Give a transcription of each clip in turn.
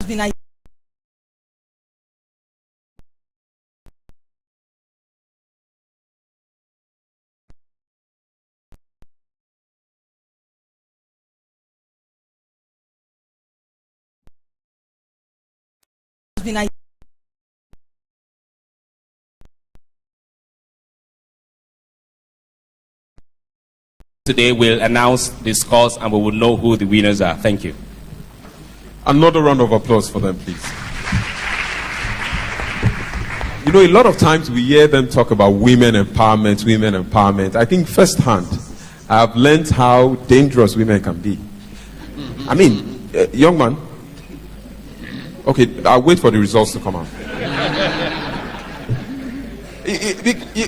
been Today we'll announce the scores and we will know who the winners are. Thank you. Another round of applause for them, please. You know, a lot of times we hear them talk about women empowerment, women empowerment. I think firsthand, I've learned how dangerous women can be. I mean, young man. Okay, I'll wait for the results to come out.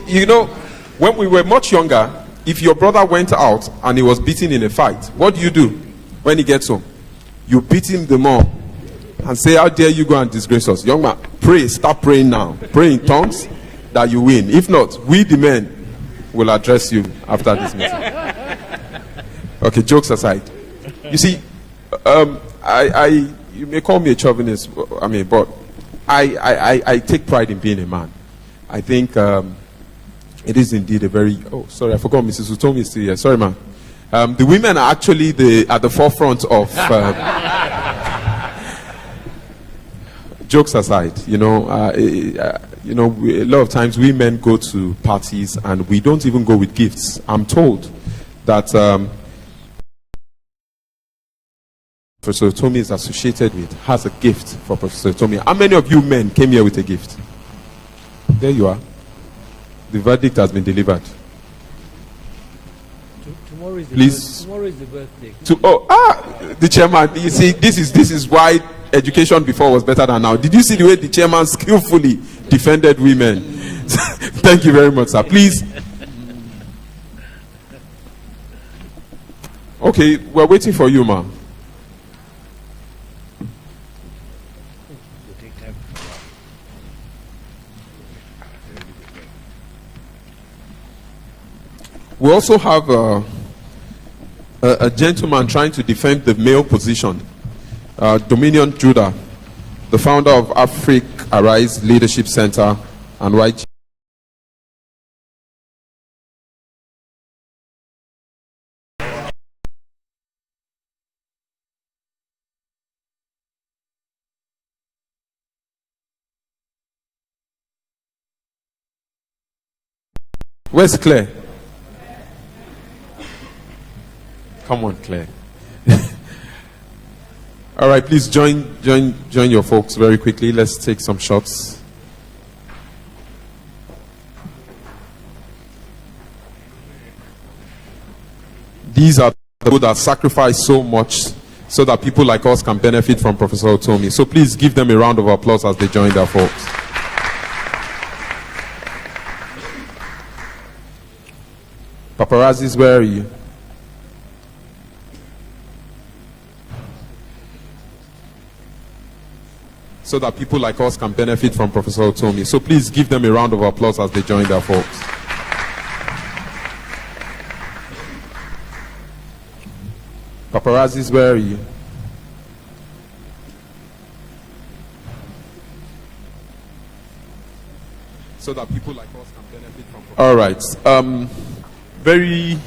You know, when we were much younger, if your brother went out and he was beaten in a fight, what do when he gets home? You beat him the more and say, how dare you go and disgrace us? Young man, pray, start praying now. Pray in tongues that you win. If not, we the men will address you after this meeting. Okay, jokes aside. You see, you may call me a chauvinist, but I take pride in being a man. I think it is indeed a very... Oh, sorry, I forgot Mrs. Utomi is still here. Sorry, ma'am. The women are actually at the forefront of... jokes aside, a lot of times we men go to parties and we don't even go with gifts. I'm told that Professor Utomi is associated with, has a gift for Professor Utomi. How many of you men came here with a gift? There you are. The verdict has been delivered. Tomorrow is the birthday. The chairman. You see, this is why education before was better than now. Did you see the way the chairman skillfully defended women? Thank you very much, sir. Please. Okay, we're waiting for you, ma'am. We also have a gentleman trying to defend the male position. Dominion Judah, the founder of Africa Arise Leadership Center and YG. Where's Claire? Come on, Claire. All right, please join your folks very quickly. Let's take some shots. These are the people that sacrifice so much so that people like us can benefit from Professor Utomi. So please give them a round of applause as they join their folks. Paparazzis, where are you? So that people like us can benefit from Professor Utomi. So please give them a round of applause as they join their folks. Paparazzis, where are you? So that people like us can benefit from Professor Utomi. All right. Very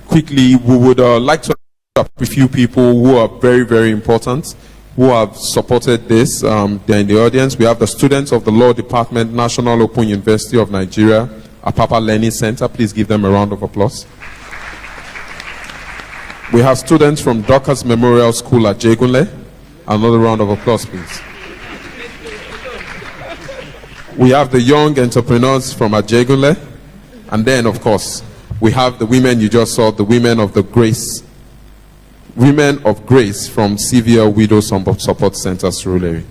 quickly, we would like to have a few people who are very, very important, who have supported this. They're in the audience. We have the students of the Law Department, National Open University of Nigeria, Apapa Learning Center. Please give them a round of applause. We have students from Dorcas Memorial School at Jegunle. Another round of applause, please. We have the young entrepreneurs from Jegunle. And then, of course, we have the women you just saw, the women of the Grace. Women of Grace from Severe Widow Support Center, Surulere.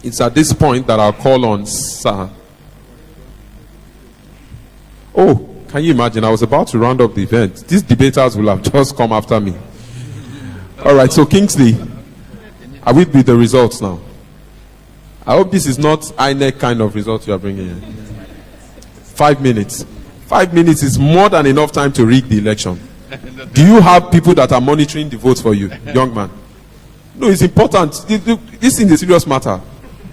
It's at this point that I'll call on Sir. Oh, can you imagine? I was about to round up the event. These debaters will have just come after me. All right, so Kingsley, are we with the results now? I hope this is not INEC kind of result you are bringing in. 5 minutes. 5 minutes is more than enough time to rig the election. Do you have people that are monitoring the votes for you, young man? No, it's important. This is a serious matter.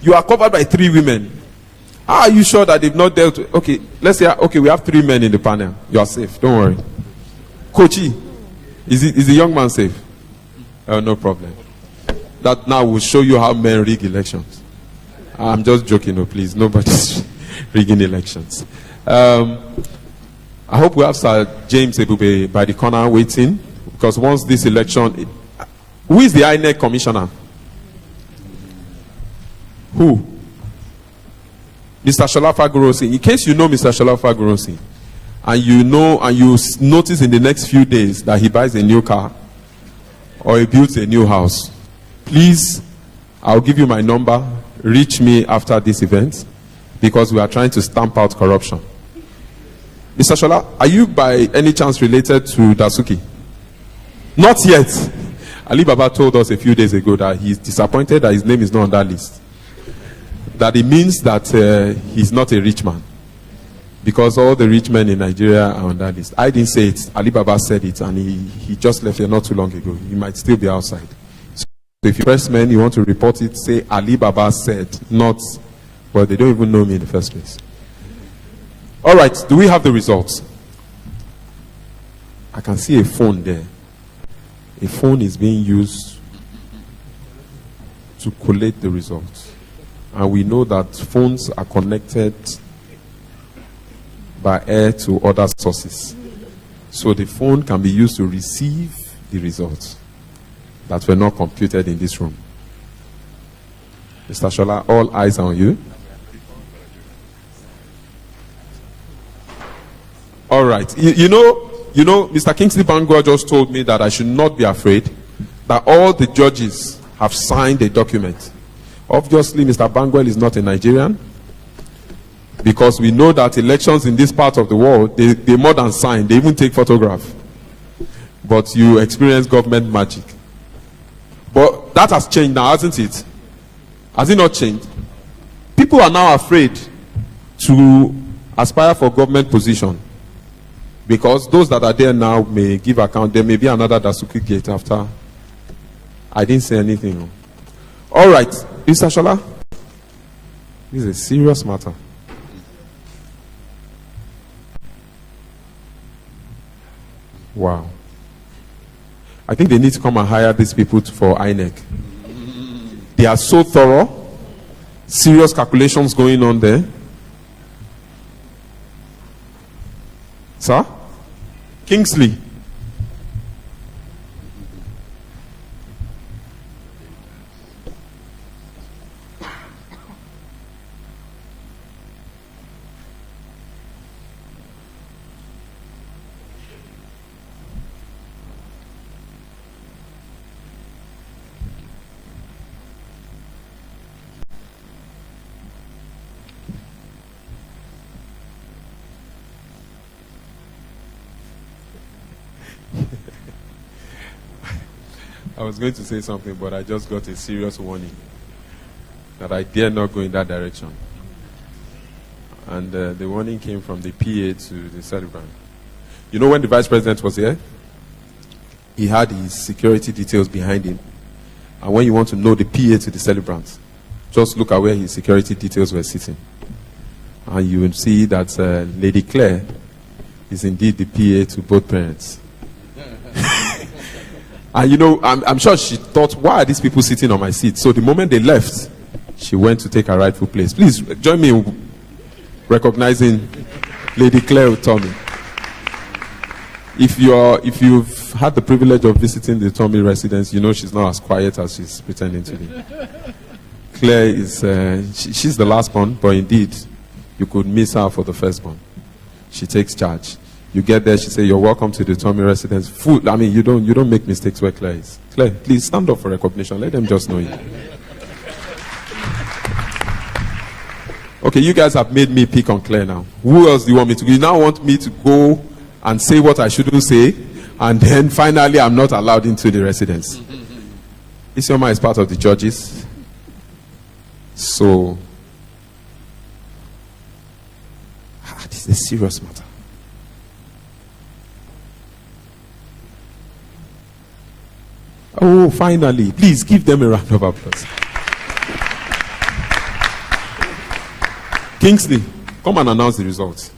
You are covered by 3 women. How are you sure that they've not dealt with? Okay, let's say, okay, we have 3 men in the panel. You are safe. Don't worry. Kochi, is the young man safe? No problem. That now will show you how men rig elections. I'm just joking, no, please. Nobody's rigging elections. I hope we have Sir James Ebube by the corner waiting, because once this election, who is the INEC commissioner? Who? Mr. Sholafa Gorosi. In case you know Mr. Sholafa Gorosi, and you know, and you notice in the next few days that he buys a new car or he builds a new house, please, I'll give you my number. Reach me after this event, because we are trying to stamp out corruption. Mr. Shola, are you by any chance related to Dasuki? Not yet. Ali Baba told us a few days ago that he's disappointed that his name is not on that list. That it means that he's not a rich man, because all the rich men in Nigeria are on that list. I didn't say it. Ali Baba said it, and he just left here not too long ago. He might still be outside. So if you press men, you want to report it, say Ali Baba said, not, well, they don't even know me in the first place. All right, do we have the results? I can see a phone there. A phone is being used to collate the results. And we know that phones are connected by air to other sources. So the phone can be used to receive the results that were not computed in this room. Mr. Shola, all eyes are on you. All right. You know, Mr. Kingsley Bangor just told me that I should not be afraid, that all the judges have signed a document. Obviously, Mr. Bangwell is not a Nigerian, because we know that elections in this part of the world, they more than sign, they even take photograph. But you experience government magic. But that has changed now, hasn't it? Has it not changed? People are now afraid to aspire for government position, because those that are there now may give account. There may be another Dasuki gate after. I didn't say anything. All right, Mr. Shola, this is a serious matter. Wow. I think they need to come and hire these people for INEC. They are so thorough. Serious calculations going on there. Sir? Kingsley. I was going to say something, but I just got a serious warning that I dare not go in that direction. And the warning came from the PA to the celebrant. You know, when the vice president was here, he had his security details behind him. And when you want to know the PA to the celebrant, just look at where his security details were sitting. And you will see that Lady Claire is indeed the PA to both parents. And you know, I'm sure she thought, why are these people sitting on my seat? So the moment they left, she went to take her rightful place. Please join me in recognizing Lady Claire Utomi. If you've had the privilege of visiting the Utomi residence, you know she's not as quiet as she's pretending to be. Claire is she's the last born, but indeed you could miss her for the firstborn. She takes charge. You get there, she say, "You're welcome to the Utomi residence." Food. I mean, you don't make mistakes where Claire is. Claire, please stand up for recognition. Let them just know you. Okay, you guys have made me pick on Claire now. Who else do you want me to? You now want me to go and say what I shouldn't say, and then finally I'm not allowed into the residence. Isioma is part of the judges. So, this is a serious matter. Oh, finally. Please give them a round of applause. Kingsley, come and announce the results.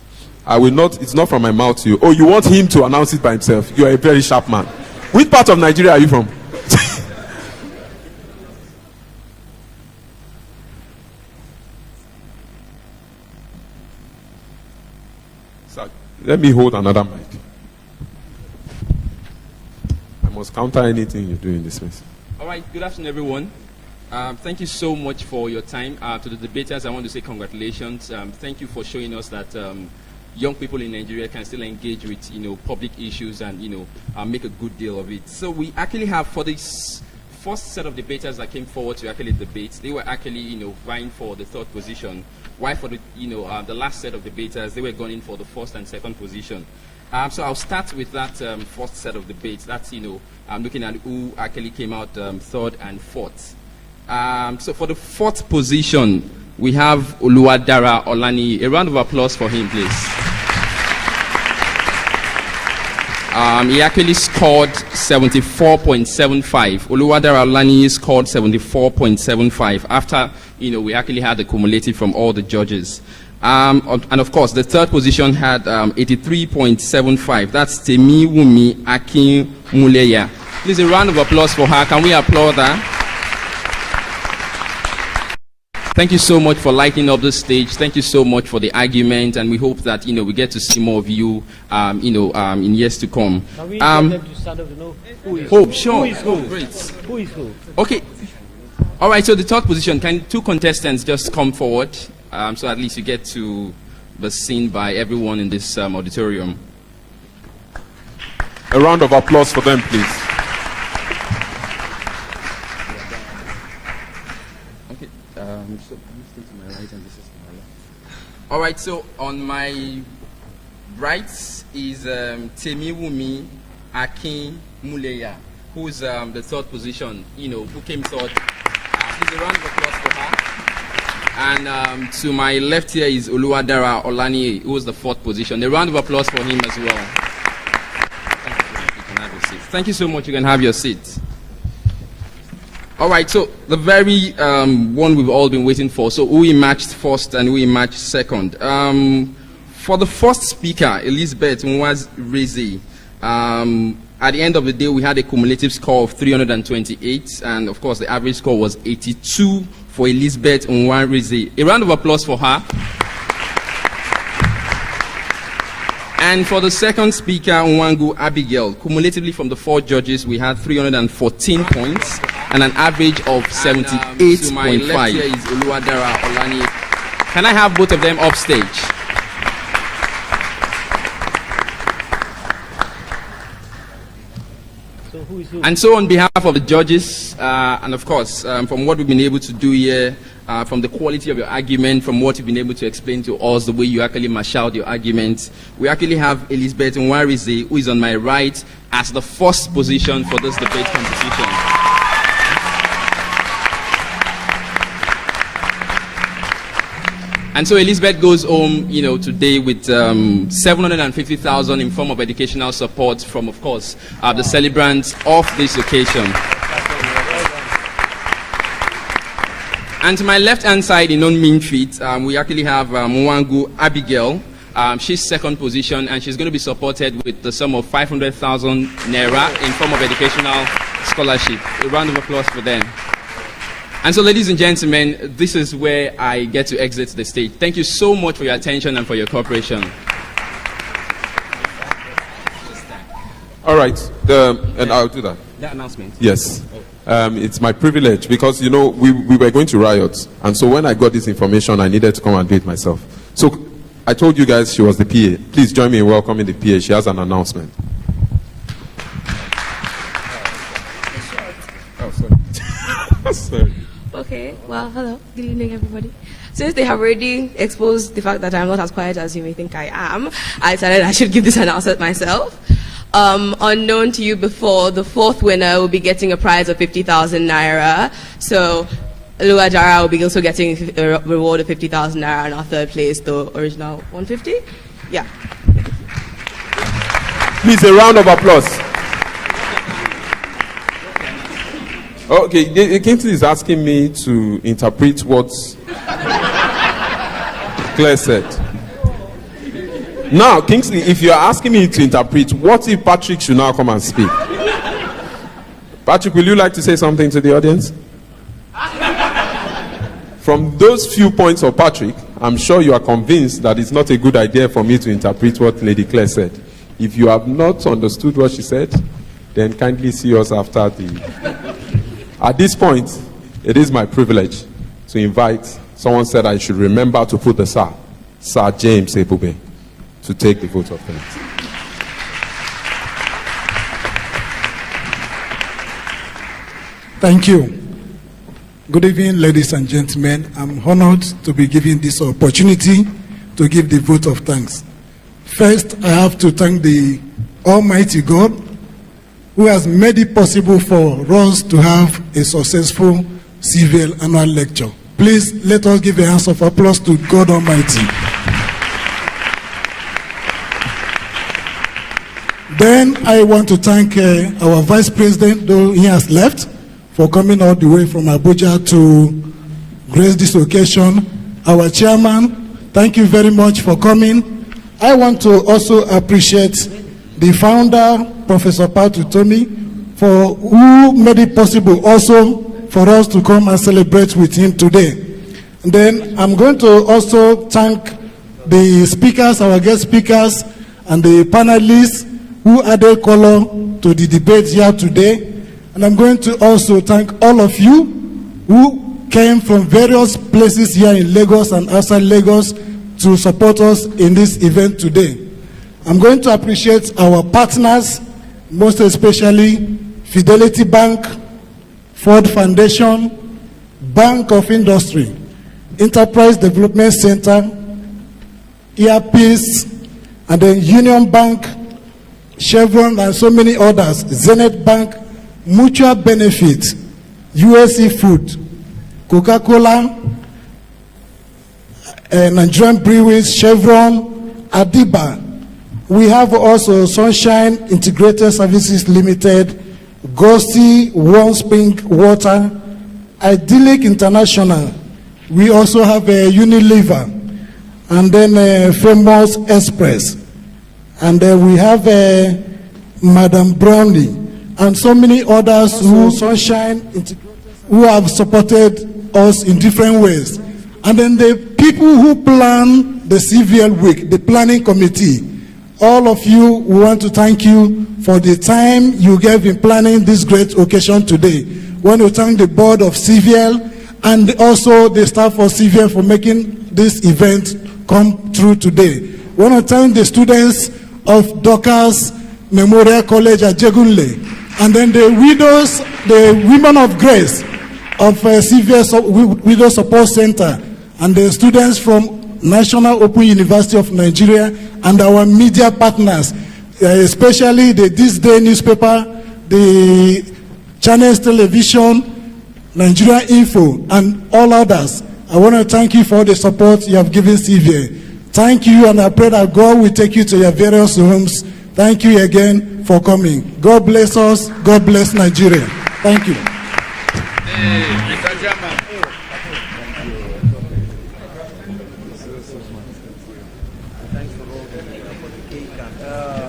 I will not, it's not from my mouth to you. Oh, you want him to announce it by himself? You are a very sharp man. Which part of Nigeria are you from? Sir, let me hold another mic. I must counter anything you do in this mess. All right, good afternoon, everyone. Thank you so much for your time. To the debaters, I want to say congratulations. Thank you for showing us that young people in Nigeria can still engage with, public issues and, make a good deal of it. So we actually have, for this first set of debaters that came forward to actually debate, they were actually, vying for the third position. While for the, the last set of debaters, they were going in for the first and second position. So I'll start with that first set of debates. That's, I'm looking at who actually came out third and fourth. So for the fourth position, we have Oluwadara Olani. A round of applause for him, please. He actually scored 74.75. Oluwadara Olani scored 74.75 after, we actually had the cumulative from all the judges. And of course, the third position had 83.75. That's Temiwumi Akinwumi. Please, a round of applause for her. Can we applaud her? Thank you so much for lighting up the stage. Thank you so much for the argument, and we hope that we get to see more of you, in years to come. Can we get them to stand up to know who is Hope, sure. Who is who? Great. Who is who? Okay. All right. So the third position. Can two contestants just come forward, so at least you get to be seen by everyone in this auditorium. A round of applause for them, please. So this is to my right and this is to my left. All right, so on my right is Temiwumi Akinwumi, who's the third position, who came third. Please a round of applause for her. And to my left here is Oluwadara Olani, who was the fourth position. A round of applause for him as well. Thank you so much. You can have your seat. All right, so the very one we've all been waiting for. So who emerged first and who emerged second? For the first speaker, Elizabeth Nwazireze, at the end of the day, we had a cumulative score of 328, and of course, the average score was 82 for Elizabeth Nwazireze. A round of applause for her. And for the second speaker, Nwangu Abigail, cumulatively from the four judges, we had 314 points and an average of 78.5. To my left here is Oluwadara Olani. Can I have both of them off stage? So who is who? And so on behalf of the judges, and of course, from what we've been able to do here, from the quality of your argument, from what you've been able to explain to us, the way you actually marshaled your arguments, we actually have Elizabeth Nwazireze, who is on my right, as the first position for this debate competition. And so Elizabeth goes home, today with 750,000 in form of educational support from, of course, the celebrants of this occasion. And to my left-hand side, in non-mean feet, we actually have Nwangu Abigail. She's second position, and she's going to be supported with the sum of 500,000 naira in form of educational scholarship. A round of applause for them. And so, ladies and gentlemen, this is where I get to exit the stage. Thank you so much for your attention and for your cooperation. All right, and I'll do that. That announcement? Yes. It's my privilege because, we were going to riot. And so when I got this information, I needed to come and do it myself. So I told you guys she was the PA. Please join me in welcoming the PA. She has an announcement. Oh, sorry. Sorry. Okay, well, hello. Good evening, everybody. Since they have already exposed the fact that I'm not as quiet as you may think I am, I decided I should give this announcement myself. Unknown to you before, the fourth winner will be getting a prize of 50,000 naira. So, Oluwadara will be also getting a reward of 50,000 naira, and our third place, the original 150. Yeah. Please, a round of applause. Okay, Kingsley is asking me to interpret what Claire said. Now, Kingsley, if you are asking me to interpret, what if Patrick should now come and speak? Patrick, will you like to say something to the audience? From those few points of Patrick, I'm sure you are convinced that it's not a good idea for me to interpret what Lady Claire said. If you have not understood what she said, then kindly see us after the... At this point, it is my privilege to invite, someone said I should remember to put the Sir James Ebube, to take the vote of thanks. Thank you. Good evening, ladies and gentlemen. I'm honored to be given this opportunity to give the vote of thanks. First, I have to thank the Almighty God who has made it possible for us to have a successful civil annual lecture. Please let us give a hand of applause to God Almighty. Then I want to thank our Vice President, though he has left, for coming all the way from Abuja to grace this occasion. Our chairman, thank you very much for coming. I want to also appreciate the founder, Professor Utomi, for who made it possible also for us to come and celebrate with him today. And then I'm going to also thank the speakers, our guest speakers, and the panelists who added color to the debate here today. And I'm going to also thank all of you who came from various places here in Lagos and outside Lagos to support us in this event today. I'm going to appreciate our partners, most especially Fidelity Bank, Ford Foundation, Bank of Industry, Enterprise Development Center, Earpiece, and then Union Bank, Chevron, and so many others, Zenith Bank, Mutual Benefit, USC Food, Coca-Cola, Nigerian Breweries, Chevron, Adiba. We have also Sunshine Integrated Services Limited, Gossi, Warm Spring Water, Idyllic International. We also have Unilever, and then Famous Express. And we have Madam Brownie, and so many others who who have supported us in different ways. And then the people who plan the CVL week, the planning committee, all of you, we want to thank you for the time you gave in planning this great occasion today. We want to thank the board of CVL and also the staff of CVL for making this event come true today. We want to thank the students of Dorcas Memorial College at Jegunle, and then the widows, the Women of Grace of CVS Widow Support Center, and the students from National Open University of Nigeria, and our media partners, especially the This Day newspaper, the Channels Television, Nigeria Info, and all others. I want to thank you for the support you have given CVA. Thank you, and I pray that God will take you to your various homes. Thank you again for coming. God bless us. God bless Nigeria. Thank you. Thanks for all the cake and